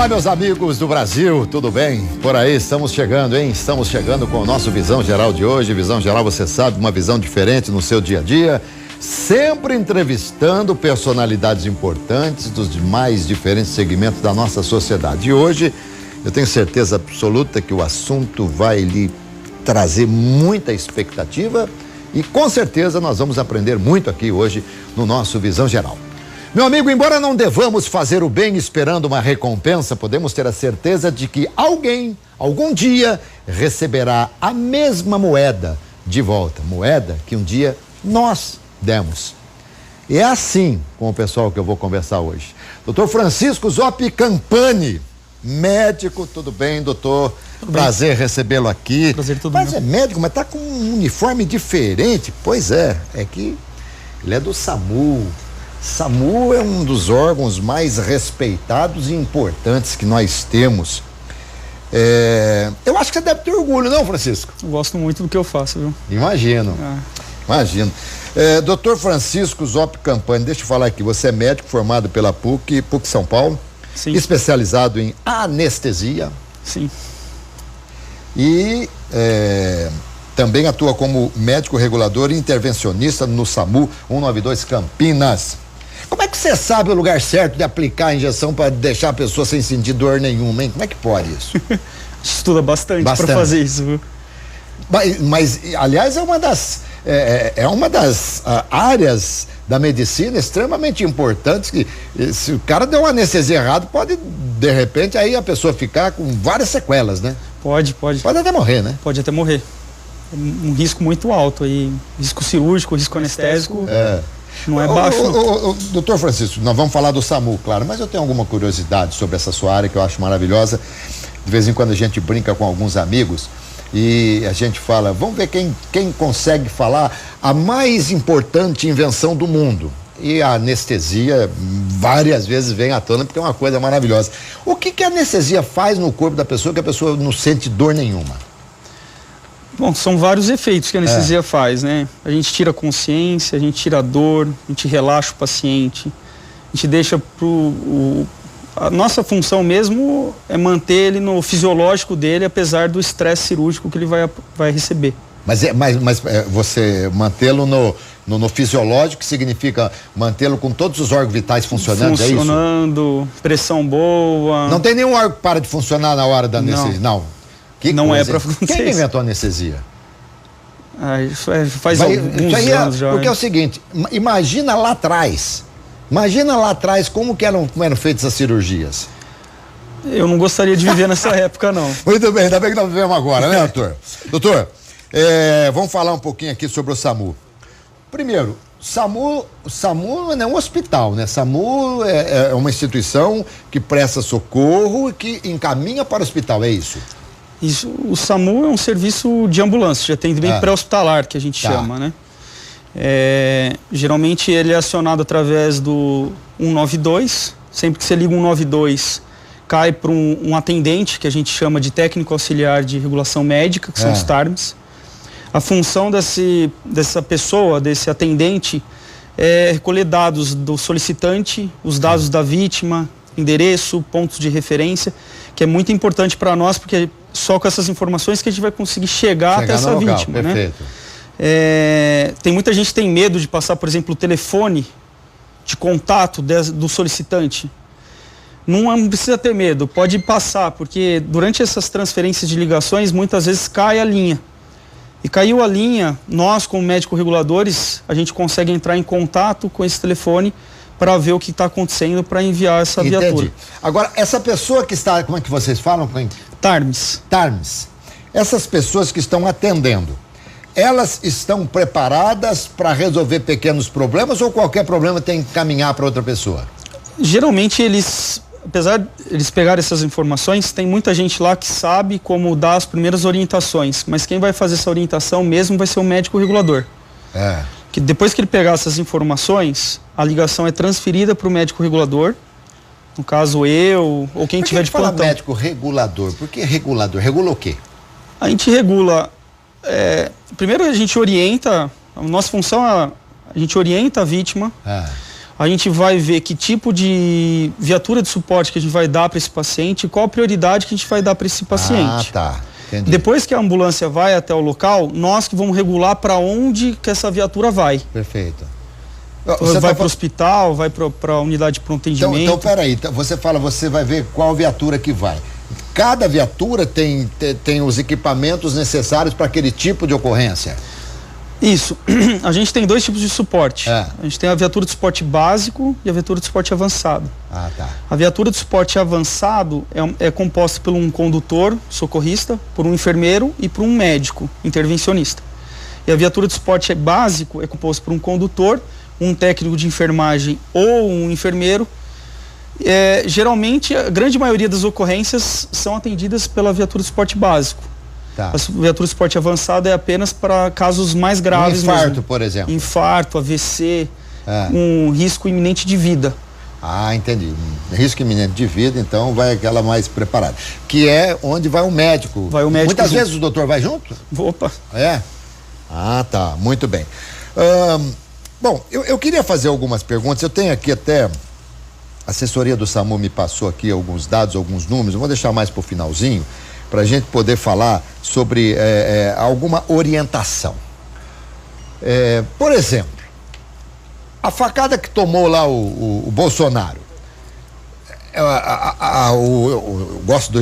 Olá, meus amigos do Brasil, tudo bem? Por aí, estamos chegando, hein? Estamos chegando com o nosso Visão Geral de hoje. Visão Geral, você sabe, uma visão diferente no seu dia a dia, sempre entrevistando personalidades importantes dos mais diferentes segmentos da nossa sociedade. E hoje, eu tenho certeza absoluta que o assunto vai lhe trazer muita expectativa e com certeza nós vamos aprender muito aqui hoje no nosso Visão Geral. Meu amigo, embora não devamos fazer o bem esperando uma recompensa, podemos ter a certeza de que alguém, algum dia, receberá a mesma moeda de volta. Moeda que um dia nós demos. E é assim com o pessoal que eu vou conversar hoje. Dr. Francisco Zoppi Campani, médico, tudo bem, doutor? Prazer recebê-lo aqui. Prazer todo Mas meu. é médico, mas tá com um uniforme diferente. Pois é que ele é do SAMU. SAMU é um dos órgãos mais respeitados e importantes que nós temos. Eu acho que você deve ter orgulho, não, Francisco? Eu gosto muito do que eu faço, viu? Imagino. Doutor Francisco Zoppi Campani, deixa eu falar aqui, você é médico formado pela PUC São Paulo. Sim. Especializado em anestesia. Sim. E também atua como médico regulador e intervencionista no SAMU 192 Campinas. Como é que você sabe o lugar certo de aplicar a injeção para deixar a pessoa sem sentir dor nenhuma, hein? Como é que pode isso? Estuda bastante para fazer isso, viu? Mas aliás, é uma das áreas da medicina extremamente importantes que, se o cara der uma anestesia errada, pode, de repente, aí a pessoa ficar com várias sequelas, né? Pode. Pode até morrer, né? Pode até morrer. Um risco muito alto aí, risco cirúrgico, risco anestésico. Não é baixo. Doutor Francisco, nós vamos falar do SAMU, claro, mas eu tenho alguma curiosidade sobre essa sua área que eu acho maravilhosa. De vez em quando a gente brinca com alguns amigos e a gente fala, vamos ver quem consegue falar a mais importante invenção do mundo. E a anestesia várias vezes vem à tona porque é uma coisa maravilhosa. O que a anestesia faz no corpo da pessoa que a pessoa não sente dor nenhuma? Bom, são vários efeitos que a anestesia faz, né? A gente tira a consciência, a gente tira a dor, a gente relaxa o paciente, a gente deixa a nossa função mesmo é manter ele no fisiológico dele, apesar do estresse cirúrgico que ele vai receber. Mas você mantê-lo no fisiológico significa mantê-lo com todos os órgãos vitais funcionando, é isso? Funcionando, pressão boa. Não tem nenhum órgão que para de funcionar na hora da anestesia? Não. Não é para acontecer. Quem inventou a anestesia? Faz alguns anos já. Porque é o seguinte, imagina lá atrás como eram feitas as cirurgias. Eu não gostaria de viver nessa época, não. Muito bem, ainda bem que nós vivemos agora, né, doutor? Doutor, vamos falar um pouquinho aqui sobre o SAMU. Primeiro, SAMU não é um hospital, né? SAMU é uma instituição que presta socorro e que encaminha para o hospital, é isso? Isso, o SAMU é um serviço de ambulância, de atendimento pré-hospitalar, que a gente chama, né? Geralmente ele é acionado através do 192, sempre que você liga o 192, cai para um atendente, que a gente chama de técnico auxiliar de regulação médica, que são os TARMs. A função dessa pessoa, desse atendente, é recolher dados do solicitante, os dados da vítima, endereço, pontos de referência, que é muito importante para nós, porque só com essas informações que a gente vai conseguir chegar até essa vítima, perfeito. Né? Tem muita gente que tem medo de passar, por exemplo, o telefone de contato do solicitante. Não precisa ter medo, pode passar, porque durante essas transferências de ligações, muitas vezes cai a linha. E caiu a linha, nós, como médicos reguladores, a gente consegue entrar em contato com esse telefone para ver o que está acontecendo, para enviar essa viatura. Agora, essa pessoa que está, como é que vocês falam? TARMs. Essas pessoas que estão atendendo, elas estão preparadas para resolver pequenos problemas ou qualquer problema tem que caminhar para outra pessoa? Geralmente apesar de eles pegarem essas informações, tem muita gente lá que sabe como dar as primeiras orientações, mas quem vai fazer essa orientação mesmo vai ser o médico regulador. Que depois que ele pegar essas informações, a ligação é transferida para o médico regulador, no caso eu ou quem tiver de plantão. Por que médico regulador? Por que regulador? Regula o quê? A gente regula, primeiro a gente orienta, a nossa função é, a gente orienta a vítima, a gente vai ver que tipo de viatura de suporte que a gente vai dar para esse paciente e qual a prioridade que a gente vai dar para esse paciente. Ah, tá. Entendi. Depois que a ambulância vai até o local, nós que vamos regular para onde que essa viatura vai. Perfeito. Você vai para o hospital, vai para a unidade de pronto atendimento. Então, peraí, você fala, você vai ver qual viatura que vai. Cada viatura tem os equipamentos necessários para aquele tipo de ocorrência? Isso. A gente tem 2 tipos de suporte. A gente tem a viatura de suporte básico e a viatura de suporte avançado. Ah, tá. A viatura de suporte avançado é composta por um condutor, socorrista, por um enfermeiro e por um médico, intervencionista. E a viatura de suporte básico é composta por um condutor, um técnico de enfermagem ou um enfermeiro. Geralmente, a grande maioria das ocorrências são atendidas pela viatura de suporte básico. Tá. A viatura de suporte avançado é apenas para casos mais graves. Infarto, mesmo. por exemplo. Infarto, AVC, um risco iminente de vida. Ah, entendi. Risco iminente de vida, então vai aquela mais preparada. Que é onde vai o médico. Vai o médico. Muitas junto. vezes o doutor vai junto? Opa. É? Ah, tá. Muito bem. Bom, eu queria fazer algumas perguntas. Eu tenho aqui até... A assessoria do SAMU me passou aqui alguns dados, alguns números. Eu vou deixar mais para o finalzinho, para a gente poder falar sobre alguma orientação. Por exemplo, a facada que tomou lá o Bolsonaro. Eu gosto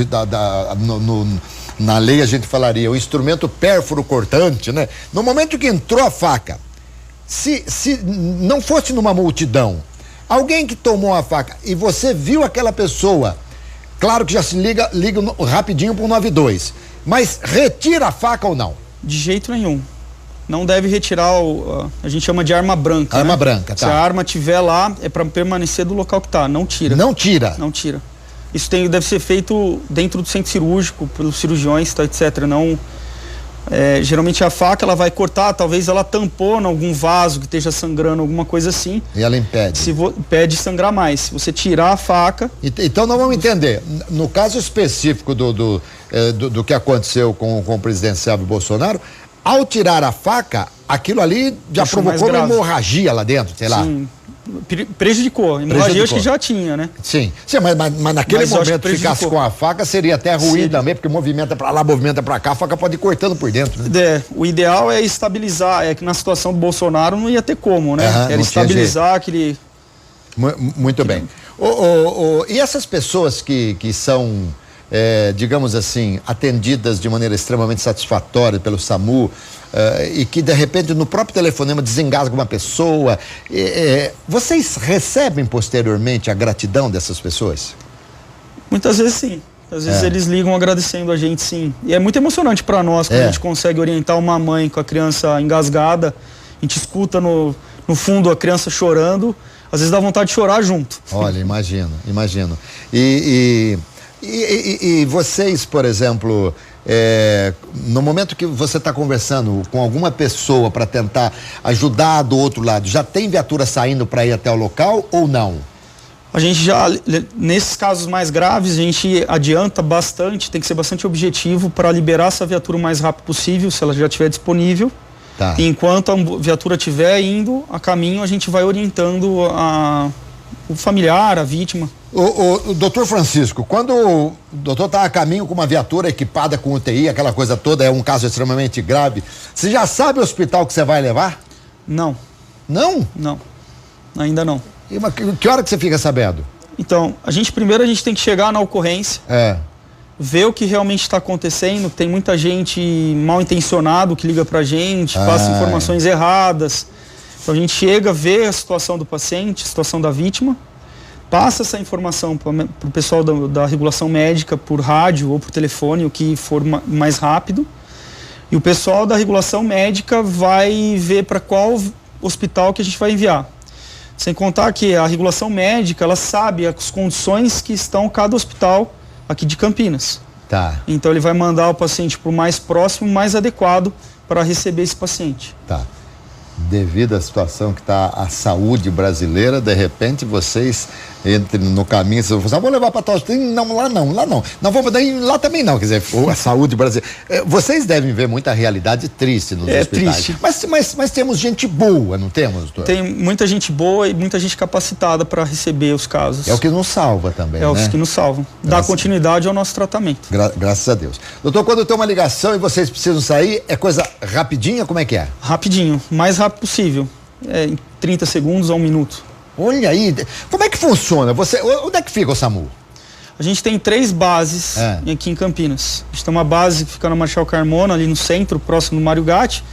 na lei a gente falaria o instrumento pérfuro cortante, né? No momento que entrou a faca, se não fosse numa multidão, alguém que tomou a faca e você viu aquela pessoa, claro que já se liga rapidinho pro 92, mas retira a faca ou não? De jeito nenhum. Não deve retirar a gente chama de arma branca. Arma né? branca, tá. Se a arma estiver lá, é para permanecer do local que tá, não tira. Não tira? Não tira. Isso deve ser feito dentro do centro cirúrgico, pelos cirurgiões, tá, etc. Não... geralmente a faca ela vai cortar, talvez ela tampou em algum vaso que esteja sangrando, alguma coisa assim. E ela impede? Impede sangrar mais. Se você tirar a faca... Então nós vamos entender, no caso específico do que aconteceu com o presidenciável Bolsonaro, ao tirar a faca, aquilo ali já provocou uma hemorragia lá dentro, sei lá. Sim, prejudicou. Hemorragia eu acho que já tinha, né? Sim, mas naquele momento ficasse com a faca seria até ruim também, porque movimenta pra lá, movimenta pra cá, a faca pode ir cortando por dentro, né? O ideal é estabilizar, é que na situação do Bolsonaro não ia ter como, né? Era estabilizar aquele... Muito bem. E essas pessoas que são, digamos assim, atendidas de maneira extremamente satisfatória pelo SAMU, e que de repente no próprio telefonema desengasga uma pessoa, vocês recebem posteriormente a gratidão dessas pessoas? Muitas vezes sim. Às vezes eles ligam agradecendo a gente, sim. E é muito emocionante para nós quando a gente consegue orientar uma mãe com a criança engasgada. A gente escuta no fundo a criança chorando. Às vezes dá vontade de chorar junto. Olha, imagino. E vocês, por exemplo, no momento que você está conversando com alguma pessoa para tentar ajudar do outro lado, já tem viatura saindo para ir até o local ou não? A gente já, nesses casos mais graves, a gente adianta bastante, tem que ser bastante objetivo para liberar essa viatura o mais rápido possível, se ela já estiver disponível. Tá. E enquanto a viatura estiver indo a caminho, a gente vai orientando o familiar, a vítima. O doutor Francisco, quando o doutor está a caminho com uma viatura equipada com UTI, aquela coisa toda, é um caso extremamente grave, você já sabe o hospital que você vai levar? Não. Não? Não, ainda não. E que hora que você fica sabendo? Então, primeiro a gente tem que chegar na ocorrência, ver o que realmente está acontecendo. Tem muita gente mal intencionado que liga pra gente, passa informações erradas. Então a gente chega, vê a situação do paciente, a situação da vítima, passa essa informação para o pessoal da regulação médica por rádio ou por telefone, o que for mais rápido. E o pessoal da regulação médica vai ver para qual hospital que a gente vai enviar. Sem contar que a regulação médica, ela sabe as condições que estão cada hospital aqui de Campinas. Tá. Então ele vai mandar o paciente para o mais próximo, mais adequado para receber esse paciente. Tá. Devido à situação que está a saúde brasileira, de repente vocês entrem no caminho, vocês vão falar, vou levar para tal, não, lá não, não vou lá também não, quer dizer, a saúde brasileira. Vocês devem ver muita realidade triste nos hospitais. Triste. Mas temos gente boa, não temos, doutor? Tem muita gente boa e muita gente capacitada para receber os casos. É o que nos salva também, né? É os que nos salvam. Dá continuidade ao nosso tratamento. Graças a Deus. Doutor, quando tem uma ligação e vocês precisam sair, é coisa rapidinha, como é que é? Rapidinho, mais rápido possível. Em 30 segundos a 1 minuto. Olha aí, como é que funciona? Onde é que fica o SAMU? A gente tem 3 bases aqui em Campinas. A gente tem uma base que fica na Marechal Carmona, ali no centro, próximo do Mário Gatti.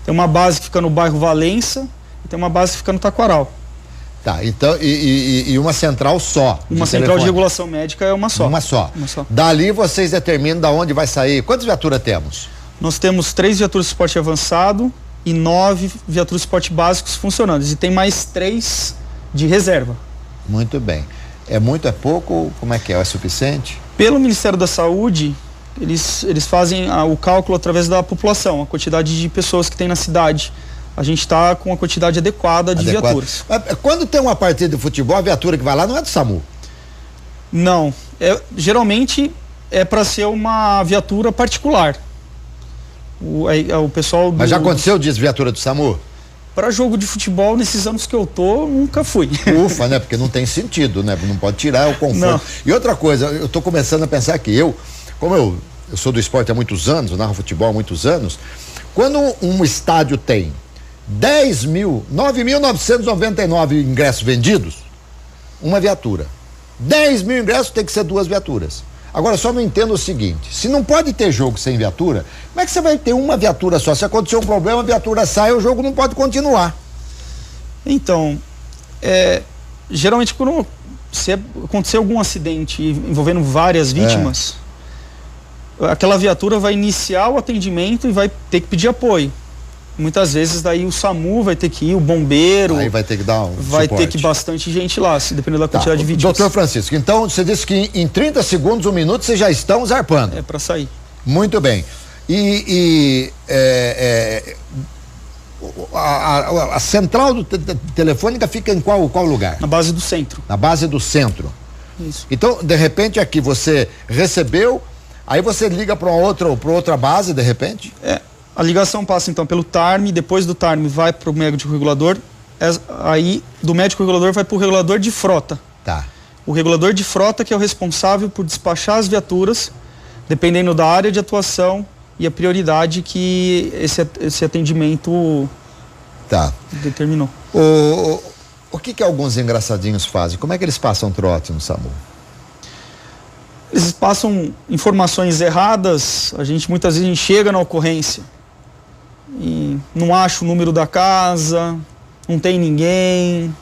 Tem uma base que fica no bairro Valença e tem uma base que fica no Taquaral. Tá, então, e uma central só? Uma central de regulação médica é uma só. Uma só. Dali vocês determinam da onde vai sair. Quantas viaturas temos? Nós temos 3 viaturas de suporte avançado e 9 viaturas de suporte básicos funcionando. E tem mais 3 de reserva. Muito bem. É muito, é pouco? Como é que é? É suficiente? Pelo Ministério da Saúde, eles fazem o cálculo através da população, a quantidade de pessoas que tem na cidade. A gente está com a quantidade adequada de viaturas. Quando tem uma partida de futebol, a viatura que vai lá não é do SAMU? Não. Geralmente é para ser uma viatura particular. O pessoal Mas já aconteceu de viatura do SAMU? Para jogo de futebol, nesses anos que eu tô, nunca fui. Ufa, né? Porque não tem sentido, né? Não pode tirar o conforto. Não. E outra coisa, eu tô começando a pensar que como eu sou do esporte há muitos anos, eu narro futebol há muitos anos, quando um estádio tem 9.999 ingressos vendidos, uma viatura. 10 mil ingressos tem que ser 2 viaturas. Agora, só não entendo o seguinte, se não pode ter jogo sem viatura, como é que você vai ter uma viatura só? Se acontecer um problema, a viatura sai, o jogo não pode continuar. Então, geralmente se acontecer algum acidente envolvendo várias vítimas, aquela viatura vai iniciar o atendimento e vai ter que pedir apoio. Muitas vezes daí o SAMU vai ter que ir, o bombeiro. Aí vai ter que dar vai ter que bastante gente lá, se dependendo da quantidade de vítimas. Doutor Francisco, então você disse que em 30 segundos, 1 minuto, vocês já estão zarpando. É para sair. Muito bem. A central telefônica fica em qual lugar? Na base do centro. Na base do centro. Isso. Então, de repente, aqui você recebeu, aí você liga para outra base, de repente? A ligação passa então pelo TARM, depois do TARM vai para o médico regulador, aí do médico regulador vai para o regulador de frota. Tá. O regulador de frota que é o responsável por despachar as viaturas, dependendo da área de atuação e a prioridade que esse atendimento determinou. O que alguns engraçadinhos fazem? Como é que eles passam trote no SAMU? Eles passam informações erradas, a gente muitas vezes chega na ocorrência e não acha o número da casa, não tem ninguém.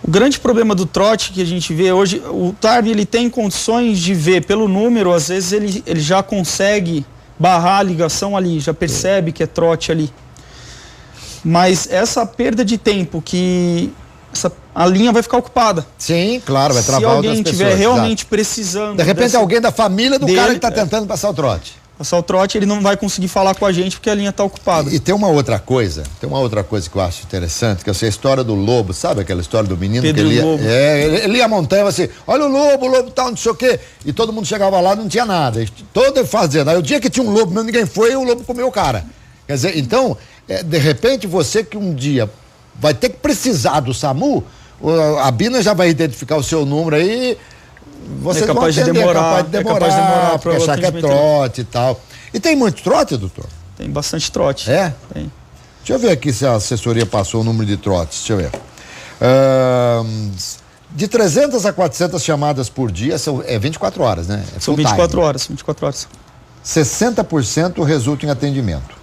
O grande problema do trote que a gente vê hoje, o TARM ele tem condições de ver pelo número, às vezes ele já consegue barrar a ligação ali, já percebe que é trote ali. Mas essa perda de tempo que a linha vai ficar ocupada. Sim, claro, vai travar outras pessoas. Se alguém estiver realmente precisando... De repente alguém da família do cara que está tentando passar o trote. Passar o trote, ele não vai conseguir falar com a gente porque a linha está ocupada. E tem uma outra coisa que eu acho interessante, que é a história do lobo, sabe aquela história do menino Pedro que Lobo. ele ia a montanha assim, olha o lobo tal, não sei o quê, e todo mundo chegava lá e não tinha nada. Todo fazendo. Aí o dia que tinha um lobo, ninguém foi, o lobo comeu o cara. Quer dizer, então, de repente você que um dia vai ter que precisar do SAMU, a Bina já vai identificar o seu número aí, vocês vão atender, é capaz de demorar, porque achar que é trote e tal. E tem muito trote, doutor? Tem bastante trote. É? Tem. Deixa eu ver aqui se a assessoria passou o número de trotes, deixa eu ver. De 300 a 400 chamadas por dia, são 24 horas, né? São 24 horas, 24 horas. 60% resulta em atendimento.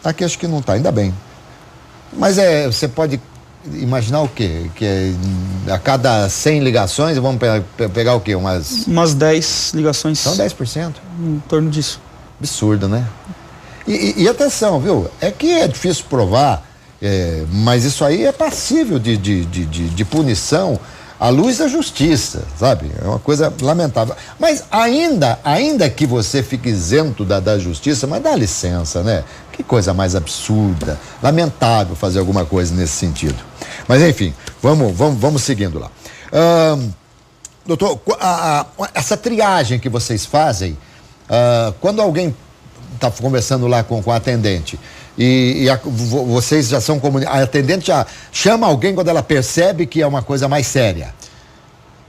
Aqui acho que não está, ainda bem. Mas você pode imaginar o quê? Que a cada 100 ligações, vamos pegar o quê? Umas 10 ligações. São 10%? Em torno disso. Absurdo, né? E atenção, viu? É que é difícil provar, mas isso aí é passível de punição. à luz da justiça, sabe? É uma coisa lamentável. Mas ainda que você fique isento da justiça, mas dá licença, né? Que coisa mais absurda, lamentável fazer alguma coisa nesse sentido. Mas enfim, vamos seguindo lá. Doutor, essa triagem que vocês fazem, quando alguém está conversando lá com a atendente vocês já são a atendente já chama alguém quando ela percebe que é uma coisa mais séria?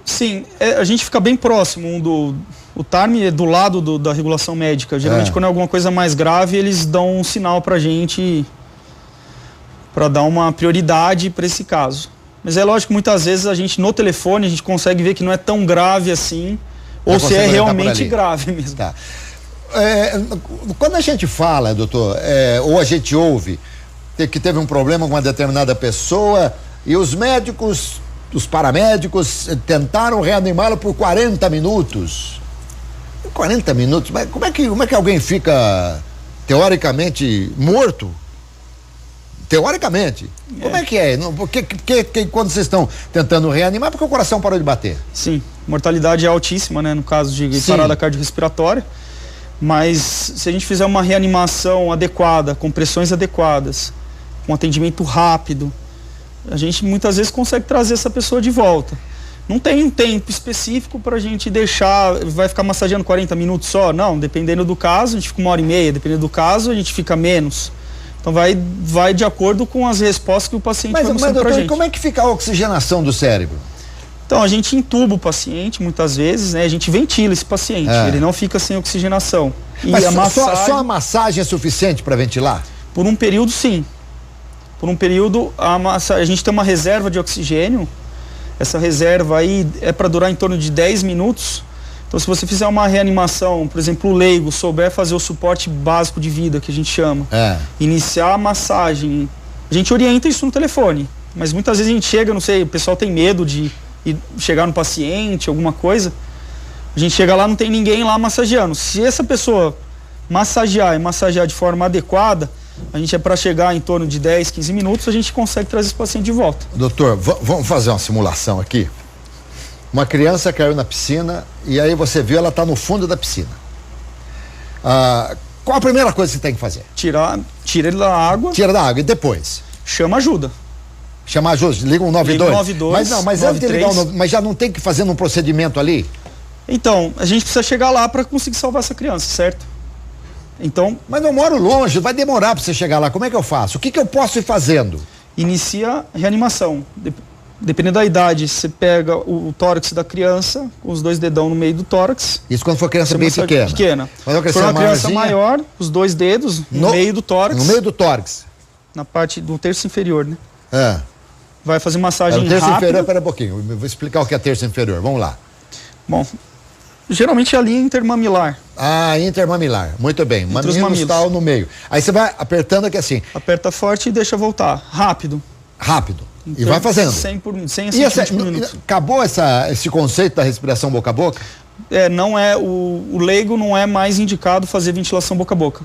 Sim, a gente fica bem próximo o TARM é do lado da regulação médica. Geralmente quando é alguma coisa mais grave, eles dão um sinal pra gente para dar uma prioridade para esse caso. Mas é lógico que muitas vezes a gente no telefone a gente consegue ver que não é tão grave assim, ou se é realmente grave mesmo. Tá. Quando a gente fala, doutor, ou a gente ouve que teve um problema com uma determinada pessoa e os médicos, os paramédicos tentaram reanimá-la por 40 minutos. 40 minutos? Mas como é que alguém fica teoricamente morto? Teoricamente. Como é que é? Porque quando vocês estão tentando reanimar, porque o coração parou de bater? Sim, mortalidade é altíssima, né? No caso de parada cardiorrespiratória. Mas se a gente fizer uma reanimação adequada, com pressões adequadas, com atendimento rápido, a gente muitas vezes consegue trazer essa pessoa de volta. Não tem um tempo específico para a gente deixar, vai ficar massageando 40 minutos só? Não, dependendo do caso, a gente fica 1h30, dependendo do caso, a gente fica menos. Então vai de acordo com as respostas que o paciente vai mostrando pra gente. Mas, doutor, como é que fica a oxigenação do cérebro? Então, a gente intuba o paciente, muitas vezes, né? A gente ventila esse paciente, ele não fica sem oxigenação. Mas só a massagem é suficiente para ventilar? Por um período, sim. Por um período, a gente tem uma reserva de oxigênio. Essa reserva aí é para durar em torno de 10 minutos. Então, se você fizer uma reanimação, por exemplo, o leigo souber fazer o suporte básico de vida, que a gente chama, iniciar a massagem, a gente orienta isso no telefone. Mas muitas vezes a gente chega, não sei, o pessoal tem medo de chegar no paciente, alguma coisa. A gente chega lá, não tem ninguém lá massageando. Se essa pessoa massagear de forma adequada, a gente para chegar em torno de 10, 15 minutos, a gente consegue trazer esse paciente de volta. Doutor, vamos fazer uma simulação aqui. Uma criança caiu na piscina e aí você viu ela tá no fundo da piscina. Qual a primeira coisa que você tem que fazer? Tira ele da água. Tira da água e depois? Chama ajuda. Chamar ajuda, liga um 92. Mas antes de ligar mas já não tem que fazer um procedimento ali? Então, a gente precisa chegar lá para conseguir salvar essa criança, certo? Então, mas eu moro longe, vai demorar para você chegar lá. Como é que eu faço? O que eu posso ir fazendo? Inicia a reanimação. Dependendo da idade, você pega o tórax da criança, com os 2 dedão no meio do tórax. Isso quando for criança bem pequena. Se for uma criança maior, os 2 dedos no meio do tórax. No meio do tórax. Na parte do terço inferior, né? Vai fazer massagem rápida. O terço inferior, pera um pouquinho, eu vou explicar o que é terço inferior, vamos lá. Bom, geralmente é a linha intermamilar. Intermamilar, muito bem. Mamilos está no meio. Aí você vai apertando aqui assim. Aperta forte e deixa voltar, rápido. Então, e vai fazendo. 100 a 120 minutos. Acabou esse conceito da respiração boca a boca? Não é, o leigo não é mais indicado fazer ventilação boca a boca.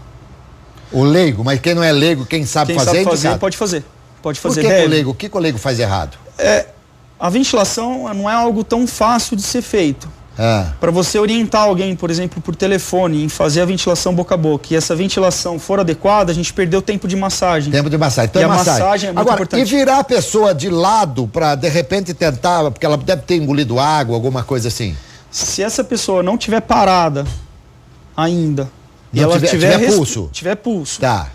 O leigo, mas quem não é leigo, quem sabe fazer, pode fazer. Pode fazer. Por que o leigo faz errado? A ventilação não é algo tão fácil de ser feito. Para você orientar alguém, por exemplo, por telefone, em fazer a ventilação boca a boca, e essa ventilação for adequada, a gente perdeu tempo de massagem. Então, a massagem é muito importante. E virar a pessoa de lado para de repente tentar, porque ela deve ter engolido água, alguma coisa assim. Se essa pessoa não tiver parada ainda, e ela tiver pulso. Tiver pulso. Tá.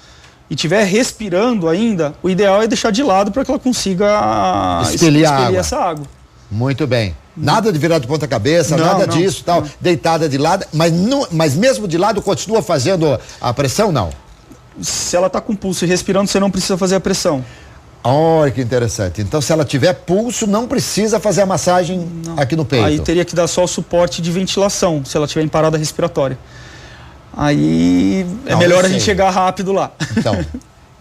E estiver respirando ainda, o ideal é deixar de lado para que ela consiga expelir essa água. Muito bem. Nada de virar de ponta cabeça, nada disso, tal, deitada de lado, mas mesmo de lado continua fazendo a pressão, não? Se ela está com pulso e respirando, você não precisa fazer a pressão. Olha que interessante. Então, se ela tiver pulso, não precisa fazer a massagem aqui no peito. Aí teria que dar só o suporte de ventilação, se ela tiver em parada respiratória. Aí é melhor a gente chegar rápido lá. Então,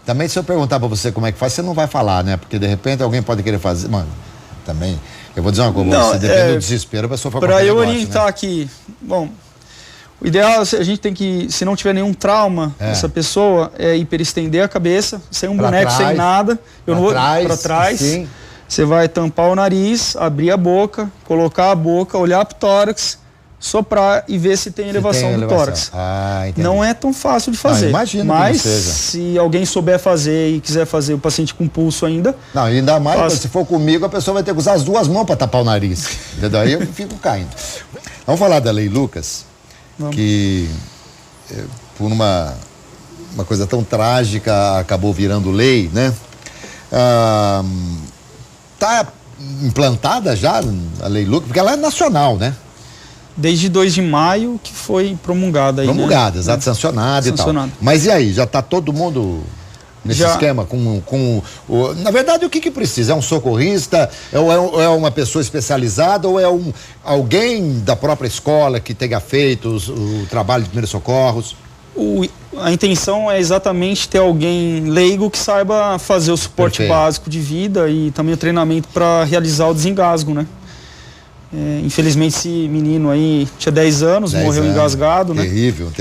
também se eu perguntar pra você como é que faz, você não vai falar, né? Porque de repente alguém pode querer fazer. Mano, também. Eu vou dizer uma coisa, você depende do desespero, a pessoa for pra eu orientar aqui. Bom, o ideal, a gente tem que, se não tiver nenhum trauma dessa pessoa, é hiperestender a cabeça, sem um boneco, sem nada. Eu não vou pra trás. Sim. Você vai tampar o nariz, abrir a boca, colocar a boca, olhar para o tórax, soprar e ver se tem elevação do tórax. Ah, entendi. Não é tão fácil de fazer. Imagino mas que não seja. se alguém souber fazer e quiser fazer o paciente com pulso ainda... Não, ainda mais, se for comigo, a pessoa vai ter que usar as duas mãos para tapar o nariz. Daí eu fico caindo. Vamos falar da Lei Lucas, que por uma coisa tão trágica acabou virando lei, né? Tá implantada já a Lei Lucas, porque ela é nacional, né? Desde 2 de maio que foi promulgada aí, promulgada, né? exato, sancionada e tal. Sancionada. Mas e aí, já tá todo mundo nesse esquema na verdade, o que precisa? É um socorrista? É uma pessoa especializada? Ou é alguém da própria escola que tenha feito o trabalho de primeiros socorros? A intenção é exatamente ter alguém leigo que saiba fazer o suporte básico de vida e também o treinamento para realizar o desengasgo, né? Infelizmente esse menino aí tinha 10 anos, morreu engasgado, né? Terrível,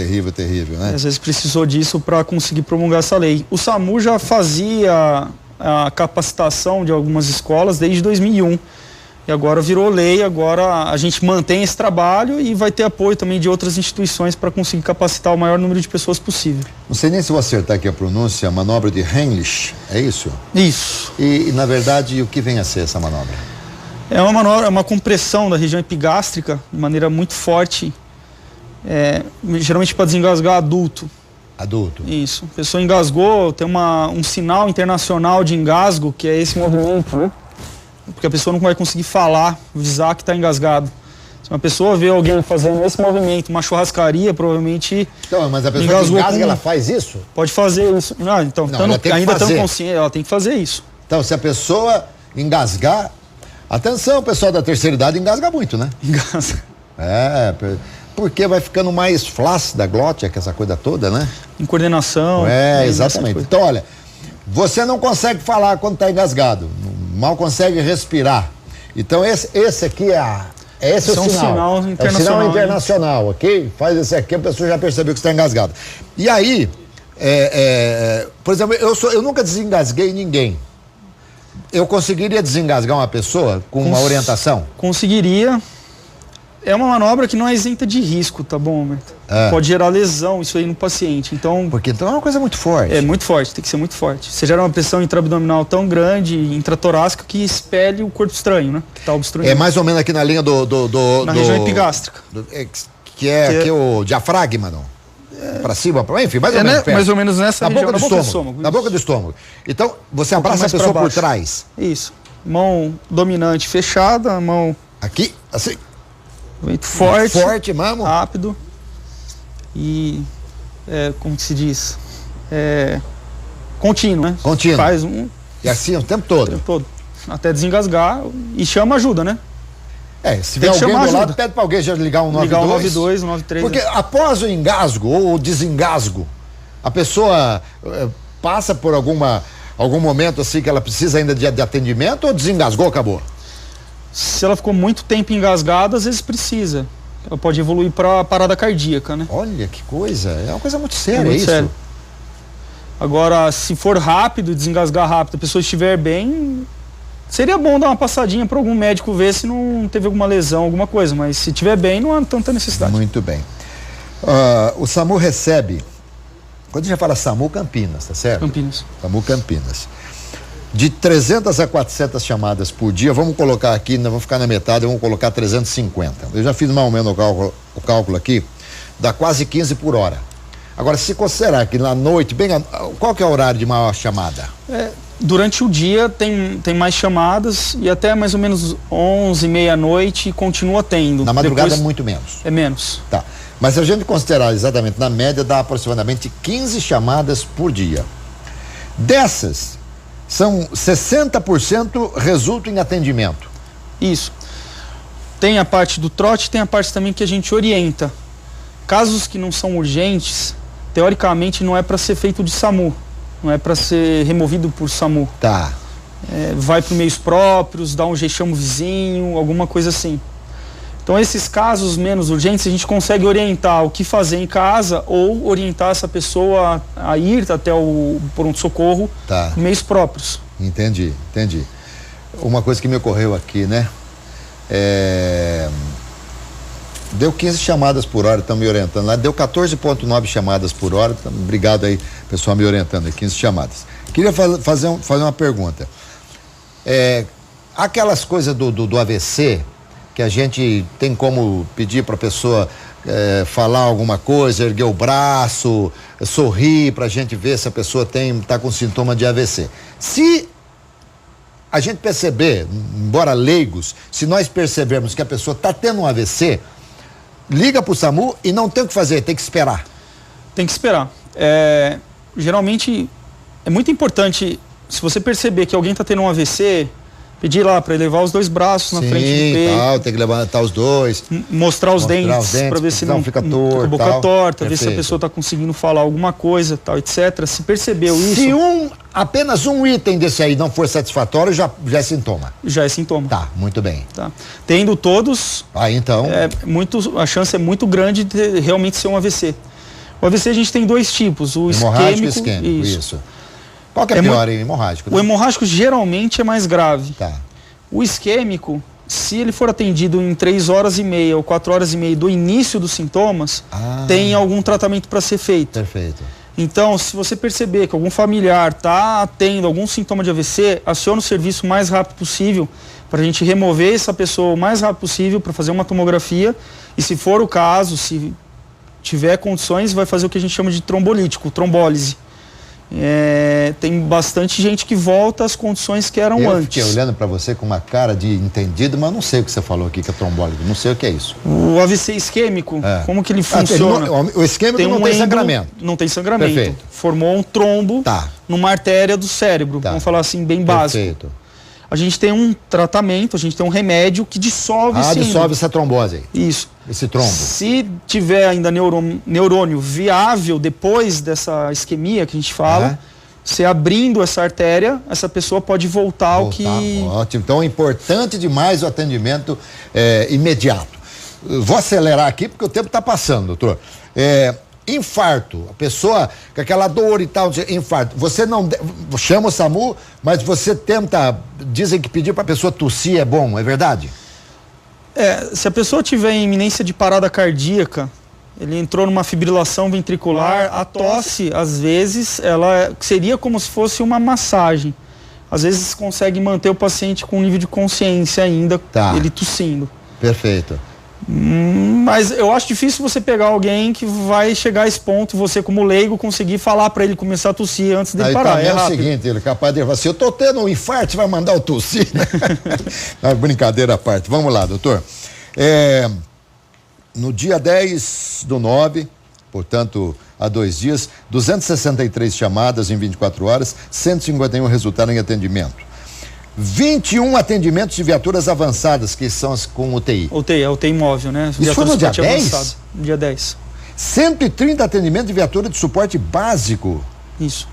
né? Às vezes precisou disso para conseguir promulgar essa lei. O SAMU já fazia a capacitação de algumas escolas desde 2001. E agora virou lei, agora a gente mantém esse trabalho e vai ter apoio também de outras instituições para conseguir capacitar o maior número de pessoas possível. Não sei nem se vou acertar aqui a pronúncia, a manobra de Heimlich, é isso? Isso. E na verdade, o que vem a ser essa manobra? É uma manobra, uma compressão da região epigástrica de maneira muito forte, geralmente para desengasgar adulto. Adulto. Isso. A pessoa engasgou, tem um sinal internacional de engasgo, que é esse movimento, né? Porque a pessoa não vai conseguir falar, avisar que está engasgado. Se uma pessoa vê alguém fazendo esse movimento, uma churrascaria, provavelmente... Então, mas a pessoa que engasga, ela faz isso? Pode fazer isso. Não, ainda estando consciente, ela tem que fazer isso. Então, se a pessoa engasgar... Atenção, pessoal da terceira idade engasga muito, né? Engasga. Porque vai ficando mais flácida a glote, que essa coisa toda, né? Em coordenação. Exatamente. Então, olha, você não consegue falar quando está engasgado, mal consegue respirar. Então, esse aqui esse é o sinal internacional. É o sinal internacional, ok? Faz esse aqui, a pessoa já percebeu que está engasgado. E aí, por exemplo, eu nunca desengasguei ninguém. Eu conseguiria desengasgar uma pessoa com uma orientação? Conseguiria. É uma manobra que não é isenta de risco, tá bom, Humberto? Pode gerar lesão, isso aí no paciente. Porque então é uma coisa muito forte. É muito forte, tem que ser muito forte. Você gera uma pressão intraabdominal tão grande, intratorácica, que expele o corpo estranho, né? Que tá obstruindo. É mais ou menos aqui na linha na região epigástrica. Que é o diafragma, não? Para cima, enfim, mais ou menos. Mais ou menos nessa região, na boca do estômago. Na boca do estômago. Então, você abraça a pessoa por trás. Isso. Mão dominante fechada, mão... Aqui, assim. Muito forte. Forte, mamo. Rápido. E, como que se diz? Contínuo, né? Contínuo. Faz E assim o tempo todo. O tempo todo. Até desengasgar e chama ajuda, né? Se tiver alguém do lado, pede para alguém já ligar um 92. Ligar um 92, um 93. Porque após o engasgo ou o desengasgo, a pessoa passa por algum momento assim que ela precisa ainda de atendimento ou desengasgou, acabou? Se ela ficou muito tempo engasgada, às vezes precisa. Ela pode evoluir para parada cardíaca, né? Olha que coisa, é uma coisa muito séria, muito isso. Sério. Agora, se for rápido, desengasgar rápido, a pessoa estiver bem, seria bom dar uma passadinha para algum médico ver se não teve alguma lesão, alguma coisa, mas se estiver bem, não há tanta necessidade. Muito bem. O SAMU recebe, quando a gente fala SAMU Campinas, tá certo? Campinas. SAMU Campinas. De 300 a 400 chamadas por dia, vamos colocar aqui, não vamos ficar na metade, vamos colocar 350. Eu já fiz mais ou menos o cálculo aqui, dá quase 15 por hora. Agora, se considerar que na noite, qual que é o horário de maior chamada? Durante o dia tem mais chamadas e até mais ou menos 11, meia-noite continua tendo. Na madrugada é muito menos. É menos. Tá. Mas se a gente considerar exatamente na média, dá aproximadamente 15 chamadas por dia. Dessas, são 60% resultam em atendimento. Isso. Tem a parte do trote, tem a parte também que a gente orienta. Casos que não são urgentes, teoricamente não é para ser feito de SAMU. Não é para ser removido por SAMU. Tá. Vai para meios próprios, dá um jejum vizinho, alguma coisa assim. Então, esses casos menos urgentes, a gente consegue orientar o que fazer em casa ou orientar essa pessoa a ir até o pronto-socorro por meios próprios. Entendi. uma coisa que me ocorreu aqui, né? Deu 15 chamadas por hora, estão me orientando lá. Deu 14,9 chamadas por hora. Obrigado aí, pessoal, me orientando aí, 15 chamadas. Queria fazer uma pergunta. Aquelas coisas do AVC, que a gente tem como pedir para a pessoa falar alguma coisa, erguer o braço, sorrir, para a gente ver se a pessoa está com sintoma de AVC. Se a gente perceber, embora leigos, se nós percebermos que a pessoa está tendo um AVC, liga para o SAMU e não tem o que fazer, tem que esperar. Tem que esperar. Geralmente é muito importante, se você perceber que alguém está tendo um AVC, pedir lá para ele levar os dois braços na frente do peito. Tem que levantar os dois. Mostrar os dentes para ver se não fica torto. A boca torta, Perfeito. ver se a pessoa está conseguindo falar alguma coisa, tal, etc. Se percebeu isso. Se apenas um item desse aí não for satisfatório, já é sintoma. Já é sintoma. Tá, muito bem. Tá. Tendo todos, então. A chance é muito grande de realmente ser um AVC. O AVC a gente tem dois tipos, o hemorrágico isquêmico e isso. Qual que é pior, hemorrágico? Né? O hemorrágico geralmente é mais grave. Tá. O isquêmico, se ele for atendido em 3 horas e meia ou 4 horas e meia do início dos sintomas, tem algum tratamento para ser feito. Perfeito. Então, se você perceber que algum familiar está tendo algum sintoma de AVC, aciona o serviço o mais rápido possível para a gente remover essa pessoa o mais rápido possível para fazer uma tomografia e, se for o caso, se tiver condições, vai fazer o que a gente chama de trombolítico, trombólise. Tem bastante gente que volta às condições que eram antes. Eu fiquei olhando para você com uma cara de entendido, mas não sei o que você falou aqui que é trombólico, não sei o que é isso. O AVC isquêmico, como que ele funciona? O isquêmico não tem sangramento. Não tem sangramento. Perfeito. Formou um trombo numa artéria do cérebro, vamos falar assim, bem básico. Perfeito. A gente tem um tratamento, a gente tem um remédio que dissolve dissolve essa trombose aí. Isso. Esse trombo. Se tiver ainda neurônio viável depois dessa isquemia que a gente fala, se abrindo essa artéria, essa pessoa pode voltar ao que... Ótimo. Então é importante demais o atendimento imediato. Vou acelerar aqui porque o tempo está passando, doutor. Infarto, a pessoa com aquela dor e tal, infarto, você não chama o SAMU, mas você tenta, dizem que pedir para a pessoa tossir é bom, é verdade? Se a pessoa tiver em iminência de parada cardíaca, ele entrou numa fibrilação ventricular, a tosse, às vezes, ela seria como se fosse uma massagem. Às vezes consegue manter o paciente com um nível de consciência ainda, ele tossindo. Perfeito. Mas eu acho difícil você pegar alguém que vai chegar a esse ponto, você como leigo, conseguir falar para ele começar a tossir antes dele parar. É o seguinte, ele é capaz de falar assim, eu tô tendo um infarto, você vai mandar eu tossir, né? Não, brincadeira à parte. Vamos lá, doutor. No dia 10/9, portanto, há 2 dias, 263 chamadas em 24 horas, 151 resultaram em atendimento. 21 atendimentos de viaturas avançadas, que são as com UTI. UTI móvel, né? Isso foi no dia 10? No dia 10. 130 atendimentos de viatura de suporte básico. Isso.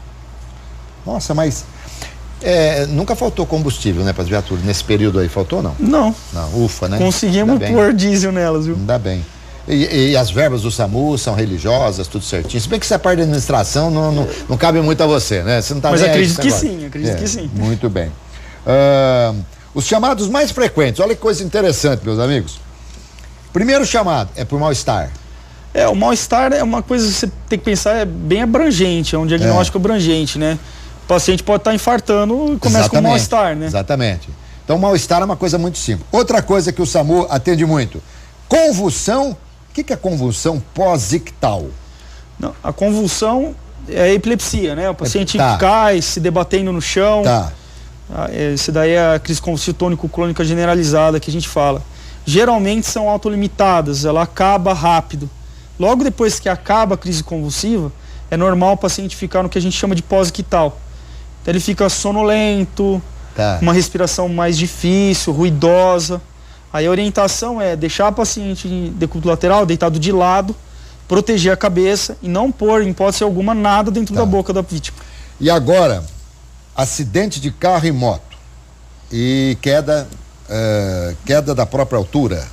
Nossa, mas nunca faltou combustível, né, para as viaturas? Nesse período aí, faltou não? Não. Ufa, né? Conseguimos pôr diesel nelas, viu? Ainda bem. E as verbas do SAMU são religiosas, tudo certinho. Se bem que essa parte da administração não cabe muito a você, né? Você não tá mas nem acredito que sim, acredito que sim. Muito bem. Os chamados mais frequentes, olha que coisa interessante, meus amigos. Primeiro chamado é por mal-estar. O mal-estar é uma coisa que você tem que pensar, bem abrangente, é um diagnóstico abrangente, né? O paciente pode estar infartando e começa com mal-estar, né? Exatamente. Então, mal-estar é uma coisa muito simples. Outra coisa que o SAMU atende muito, convulsão. O que é convulsão pós-ictal? Não, a convulsão é a epilepsia, né? O paciente cai, se debatendo no chão. Esse daí é a crise convulsiva tônico-clônica generalizada que a gente fala. Geralmente são autolimitadas, ela acaba rápido. Logo depois que acaba a crise convulsiva, é normal o paciente ficar no que a gente chama de pós-ictal. Então ele fica sonolento, uma respiração mais difícil, ruidosa. Aí a orientação é deixar o paciente em decúbito lateral, deitado de lado, proteger a cabeça e não pôr, em hipótese alguma, nada dentro da boca da vítima. E agora, acidente de carro e moto e queda da própria altura.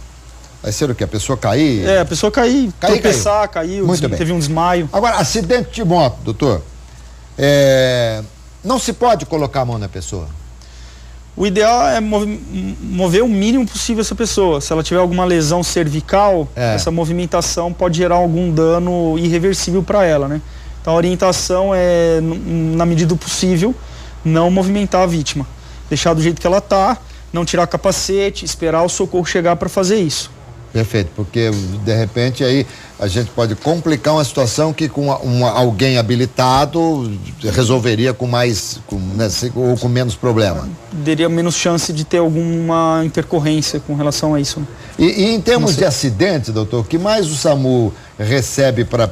Vai ser o que? A pessoa cair? A pessoa tropeçar, caiu, teve um desmaio. Agora, acidente de moto, doutor, não se pode colocar a mão na pessoa? O ideal é mover o mínimo possível essa pessoa. Se ela tiver alguma lesão cervical, essa movimentação pode gerar algum dano irreversível para ela, né? Então a orientação é, na medida do possível, não movimentar a vítima. Deixar do jeito que ela está, não tirar capacete, esperar o socorro chegar para fazer isso. Perfeito, porque de repente aí a gente pode complicar uma situação que com alguém habilitado resolveria com mais, ou com menos problema. Teria menos chance de ter alguma intercorrência com relação a isso. E em termos de acidente, doutor, o que mais o SAMU recebe para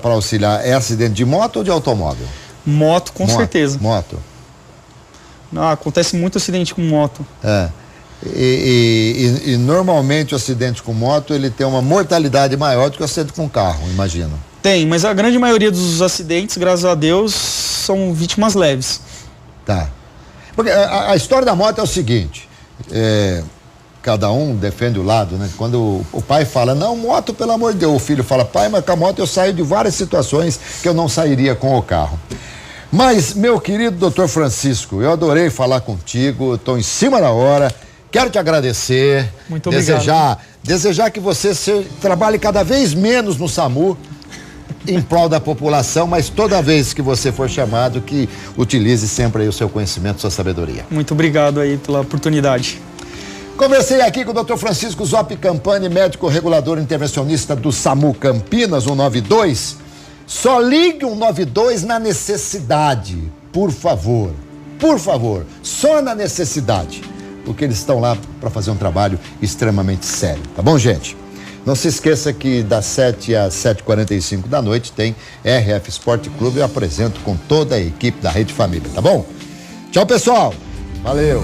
auxiliar? É acidente de moto ou de automóvel? Moto, com certeza. Moto. Acontece muito acidente com moto. E normalmente o acidente com moto ele tem uma mortalidade maior do que o acidente com carro, imagino. Tem, mas a grande maioria dos acidentes, graças a Deus, são vítimas leves. Tá. Porque a história da moto é o seguinte, cada um defende o lado, né? Quando o pai fala, não, moto, pelo amor de Deus, o filho fala, pai, mas com a moto eu saio de várias situações que eu não sairia com o carro. Mas, meu querido doutor Francisco, eu adorei falar contigo, estou em cima da hora. Quero te agradecer. Muito obrigado. Desejar que você trabalhe cada vez menos no SAMU em prol da população, mas toda vez que você for chamado, que utilize sempre aí o seu conhecimento, sua sabedoria. Muito obrigado aí pela oportunidade. Conversei aqui com o Dr. Francisco Zoppi Campani, médico regulador intervencionista do SAMU Campinas, 192. Só ligue 192 na necessidade, por favor. Por favor, só na necessidade. Porque eles estão lá para fazer um trabalho extremamente sério, tá bom, gente? Não se esqueça que das 7 às 7h45 da noite tem RF Esporte Clube. Eu apresento com toda a equipe da Rede Família, tá bom? Tchau, pessoal. Valeu.